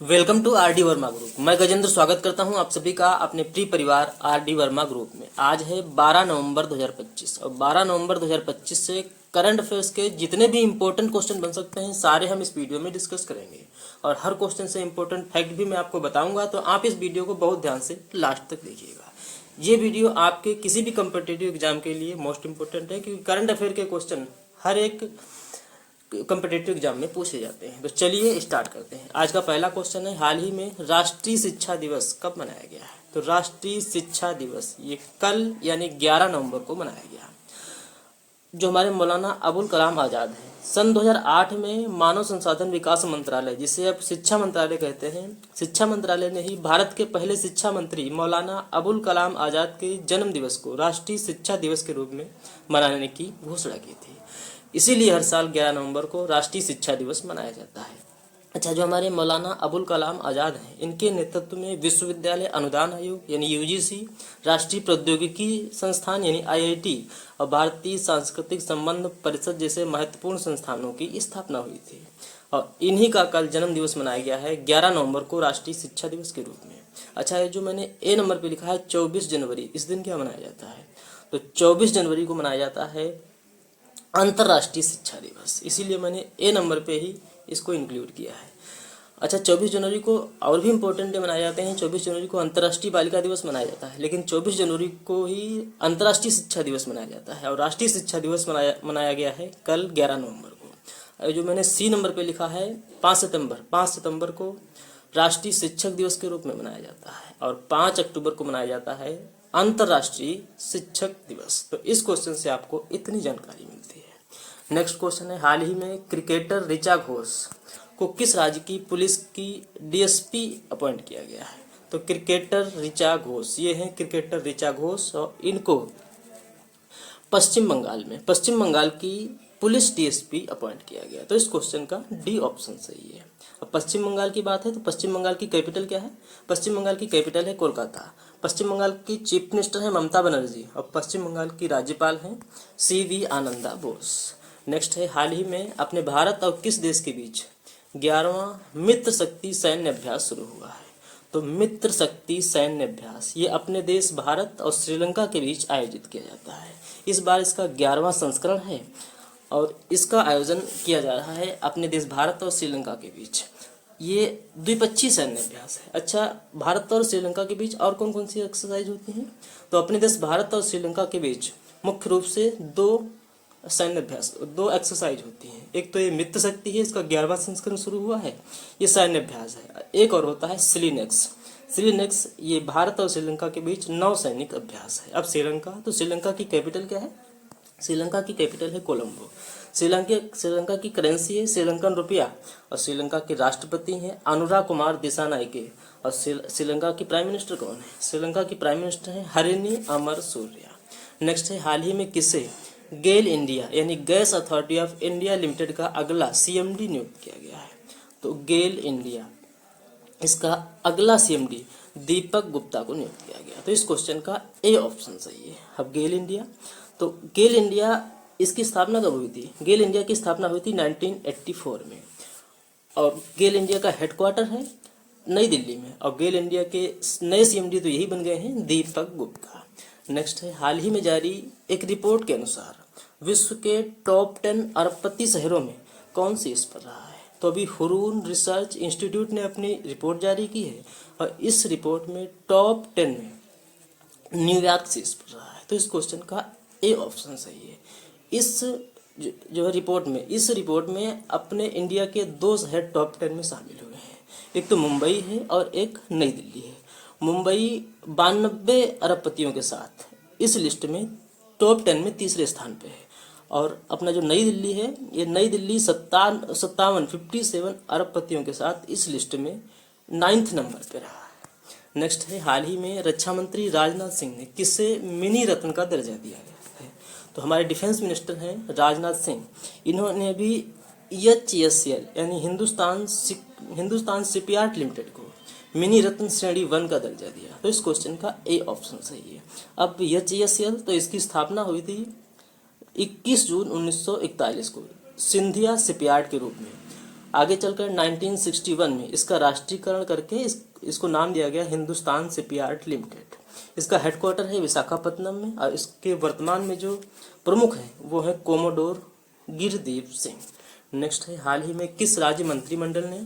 Welcome to R D Verma group. मैं गजेंद्र स्वागत करता हूं आप सभी का अपने प्रिय परिवार आर डी वर्मा ग्रुप में। आज है 12 नवंबर 2025 और 12 नवंबर 2025 से करंट अफेयर्स के जितने भी इंपॉर्टेंट क्वेश्चन बन सकते हैं सारे हम इस वीडियो में डिस्कस करेंगे और हर क्वेश्चन से इंपॉर्टेंट फैक्ट भी मैं आपको बताऊंगा, तो आप इस वीडियो को बहुत ध्यान से लास्ट तक देखिएगा। ये वीडियो आपके किसी भी कम्पिटिटिव एग्जाम के लिए मोस्ट इंपॉर्टेंट है, क्योंकि करंट अफेयर के क्वेश्चन हर एक कम्पिटिटिव एग्जाम में पूछे जाते हैं। तो चलिए स्टार्ट करते हैं। आज का पहला क्वेश्चन है, हाल ही में राष्ट्रीय शिक्षा दिवस कब मनाया गया है? तो राष्ट्रीय शिक्षा दिवस ये कल यानी 11 नवंबर को मनाया गया। जो हमारे मौलाना अबुल कलाम आज़ाद हैं, सन 2008 में मानव संसाधन विकास मंत्रालय, जिसे अब शिक्षा मंत्रालय कहते हैं, शिक्षा मंत्रालय ने ही भारत के पहले शिक्षा मंत्री मौलाना अबुल कलाम आज़ाद के जन्म दिवस को राष्ट्रीय शिक्षा दिवस के रूप में मनाने की घोषणा की थी। इसीलिए हर साल 11 नवंबर को राष्ट्रीय शिक्षा दिवस मनाया जाता है। अच्छा, जो हमारे मौलाना अबुल कलाम आज़ाद हैं, इनके नेतृत्व में विश्वविद्यालय अनुदान आयोग यानी यूजीसी, राष्ट्रीय प्रौद्योगिकी संस्थान यानी आईआईटी और भारतीय सांस्कृतिक संबंध परिषद जैसे महत्वपूर्ण संस्थानों की स्थापना हुई थी। और इन्हीं का कल जन्म दिवस मनाया गया है 11 नवंबर को राष्ट्रीय शिक्षा दिवस के रूप में। अच्छा, ये जो मैंने ए नंबर पर लिखा है 24 जनवरी, इस दिन क्या मनाया जाता है? तो 24 जनवरी को मनाया जाता है अंतर्राष्ट्रीय शिक्षा दिवस, इसीलिए मैंने ए नंबर पे ही इसको इंक्लूड किया है। अच्छा, 24 जनवरी को और भी इम्पोर्टेंट डे मनाए जाते हैं। 24 जनवरी को अंतर्राष्ट्रीय बालिका दिवस मनाया जाता है, लेकिन 24 जनवरी को ही अंतर्राष्ट्रीय शिक्षा दिवस मनाया जाता है और राष्ट्रीय शिक्षा दिवस मनाया गया है कल 11 नवंबर को। जो मैंने सी नंबर पे लिखा है 5 सितंबर को राष्ट्रीय शिक्षक दिवस के रूप में मनाया जाता है और 5 अक्टूबर को मनाया जाता है अंतर्राष्ट्रीय शिक्षक दिवस। तो इस क्वेश्चन से आपको इतनी जानकारी मिलती है। नेक्स्ट क्वेश्चन है, हाल ही में क्रिकेटर ऋचा घोष को किस राज्य की पुलिस की डीएसपी अपॉइंट किया गया है? तो क्रिकेटर ऋचा घोष, ये हैं क्रिकेटर ऋचा घोष और इनको पश्चिम बंगाल की पुलिस डीएसपी अपॉइंट किया गया। तो इस क्वेश्चन का डी ऑप्शन सही है। अब पश्चिम बंगाल की बात है तो पश्चिम बंगाल की कैपिटल क्या है? पश्चिम बंगाल की कैपिटल है कोलकाता। पश्चिम बंगाल की चीफ मिनिस्टर है ममता बनर्जी और पश्चिम बंगाल की राज्यपाल हैं सीवी आनंदा बोस। नेक्स्ट है, हाल ही में अपने भारत और किस देश के बीच 11वां मित्र शक्ति सैन्य अभ्यास शुरू हुआ है? तो मित्र शक्ति सैन्य अभ्यास ये अपने देश भारत और श्रीलंका के बीच आयोजित किया जाता है। इस बार इसका 11वां संस्करण है और इसका आयोजन किया जा रहा है अपने देश भारत और श्रीलंका के बीच। ये द्विपक्षीय सैन्य अभ्यास है। अच्छा, भारत और श्रीलंका के बीच और कौन कौन सी एक्सरसाइज होती हैं? तो अपने देश भारत और श्रीलंका के बीच मुख्य रूप से दो एक्सरसाइज होती हैं। एक तो ये मित्र शक्ति है, इसका 11वां संस्करण शुरू हुआ है, ये सैन्य अभ्यास है। एक और होता है सिलीनेक्स, ये भारत और श्रीलंका के बीच नौसैनिक अभ्यास है। अब श्रीलंका की कैपिटल क्या है? श्रीलंका की कैपिटल है कोलंबो। श्रीलंका की करेंसी है श्रीलंकन रुपया और श्रीलंका के राष्ट्रपति हैं अनुरा कुमार दिसानायके। और श्रीलंका की प्राइम मिनिस्टर कौन है? श्रीलंका की प्राइम मिनिस्टर है हरिनी अमरसूर्या। नेक्स्ट है, हाल ही में किसे गेल इंडिया यानी gas authority of India limited का अगला सीएमडी नियुक्त किया गया है? तो गेल इंडिया, इसका अगला सीएमडी दीपक गुप्ता को नियुक्त किया गया। तो इस क्वेश्चन का ए ऑप्शन सही है। अब गेल इंडिया इसकी स्थापना कब हुई थी? गेल इंडिया की स्थापना हुई थी 1984 में और गेल इंडिया का हेडक्वार्टर है नई दिल्ली में और गेल इंडिया के नए सीएमडी तो यही बन गए हैं दीपक गुप्ता। नेक्स्ट है, हाल ही में जारी एक रिपोर्ट के अनुसार विश्व के टॉप 10 अरबपति शहरों में कौन शीर्ष पर रहा है? तो अभी हुरून रिसर्च इंस्टीट्यूट ने अपनी रिपोर्ट जारी की है और इस रिपोर्ट में टॉप 10 में न्यूयॉर्क शीर्ष पर रहा है। तो इस क्वेश्चन का ए ऑप्शन सही है। इस जो है रिपोर्ट में अपने इंडिया के दो शहर टॉप 10 में शामिल हुए हैं, एक तो मुंबई है और एक नई दिल्ली है। मुंबई 92 अरबपतियों के साथ इस लिस्ट में टॉप 10 में तीसरे स्थान पे है और अपना जो नई दिल्ली है, ये नई दिल्ली 57 अरबपतियों के साथ इस लिस्ट में 9th नंबर पे रहा है। नेक्स्ट है, हाल ही में रक्षा मंत्री राजनाथ सिंह ने किसे मिनी रत्न का दर्जा दिया गया है? तो हमारे डिफेंस मिनिस्टर हैं राजनाथ सिंह, इन्होंने भी EHSL यानी हिंदुस्तान शिपयार्ड लिमिटेड को मिनी रत्न श्रेणी 1 का दर्जा दिया। तो इस क्वेश्चन का ए ऑप्शन सही है। अब EHSL तो इसकी स्थापना हुई थी 21 जून 1941 को सिंधिया शिपयार्ड के रूप में आगे चलकर 1961 में इसका राष्ट्रीयकरण करके इसको नाम दिया गया हिंदुस्तान शिपयार्ड लिमिटेड। इसका हेडक्वार्टर है विशाखापत्तनम में और इसके वर्तमान में जो प्रमुख है वो है कोमोडोर गिरदीप सिंह। नेक्स्ट है, हाल ही में किस राज्य मंत्रिमंडल ने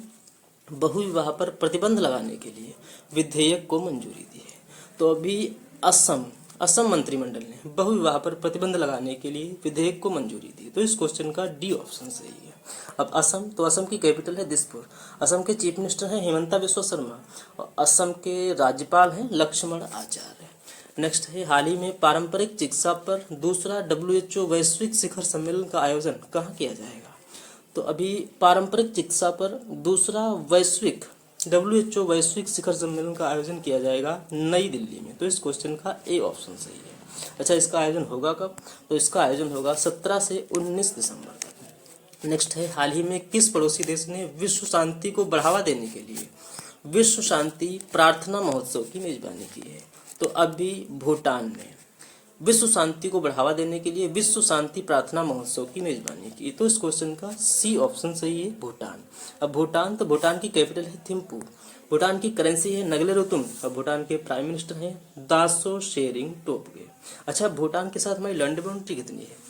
बहुविवाह पर प्रतिबंध लगाने के लिए विधेयक को मंजूरी दी है? तो अभी असम मंत्रिमंडल ने बहुविवाह पर प्रतिबंध लगाने के लिए विधेयक को मंजूरी दी। तो इस क्वेश्चन का डी ऑप्शन सही है। अब असम की कैपिटल है दिसपुर। असम के चीफ मिनिस्टर हैं हेमंता बिस्वा शर्मा और असम के राज्यपाल हैं लक्ष्मण आचार्य। नेक्स्ट है, हाल ही में पारंपरिक चिकित्सा पर दूसरा WHO वैश्विक शिखर सम्मेलन का आयोजन कहाँ किया जाएगा? तो अभी पारंपरिक चिकित्सा पर दूसरा WHO वैश्विक शिखर सम्मेलन का आयोजन किया जाएगा नई दिल्ली में। तो इस क्वेश्चन का ए ऑप्शन सही है। अच्छा, इसका आयोजन होगा कब? तो इसका आयोजन होगा 17 से 19 दिसंबर तक। नेक्स्ट है, हाल ही में किस पड़ोसी देश ने विश्व शांति को बढ़ावा देने के लिए विश्व शांति प्रार्थना महोत्सव की मेजबानी की है? तो अभी भूटान ने विश्व शांति को बढ़ावा देने के लिए विश्व शांति प्रार्थना महोत्सव की मेजबानी की। तो इस क्वेश्चन का सी ऑप्शन सही है, भूटान। अब भूटान की कैपिटल है थिम्पू। भूटान की करेंसी है नगले रुतुम और भूटान के प्राइम मिनिस्टर हैं दासो शेरिंग टोपगे। अच्छा, भूटान के साथ हमारी लैंड बाउंड्री कितनी है?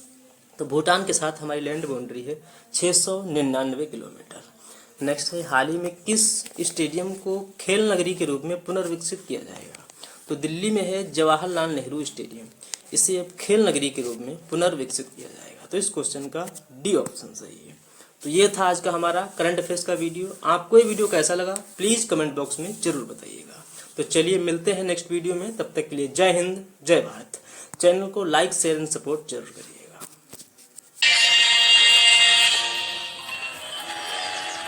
तो भूटान के साथ हमारी लैंड बाउंड्री है 699 किलोमीटर। नेक्स्ट है, हाल ही में किस स्टेडियम को खेल नगरी के रूप में पुनर्विकसित किया जाएगा? तो दिल्ली में है जवाहरलाल नेहरू स्टेडियम। इसे अब खेल नगरी के रूप में पुनर्विकसित किया जाएगा। तो इस क्वेश्चन का डी ऑप्शन सही है। तो ये था आज का हमारा करंट अफेयर्स का वीडियो। आपको ये वीडियो कैसा लगा प्लीज कमेंट बॉक्स में जरूर बताइएगा। तो चलिए मिलते हैं नेक्स्ट वीडियो में, तब तक के लिए जय हिंद जय भारत। चैनल को लाइक शेयर एंड सपोर्ट जरूर करिए।